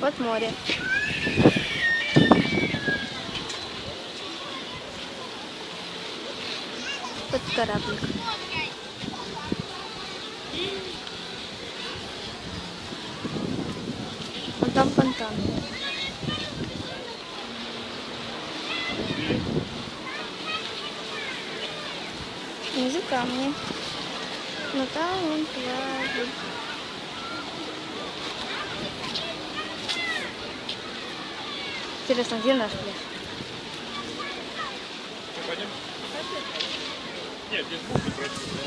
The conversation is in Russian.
Вот море. Вот кораблик. Вон там фонтан. Внизу камни. Но там вон пляж. Интересно, где наш пляж? Нет, здесь будет красиво.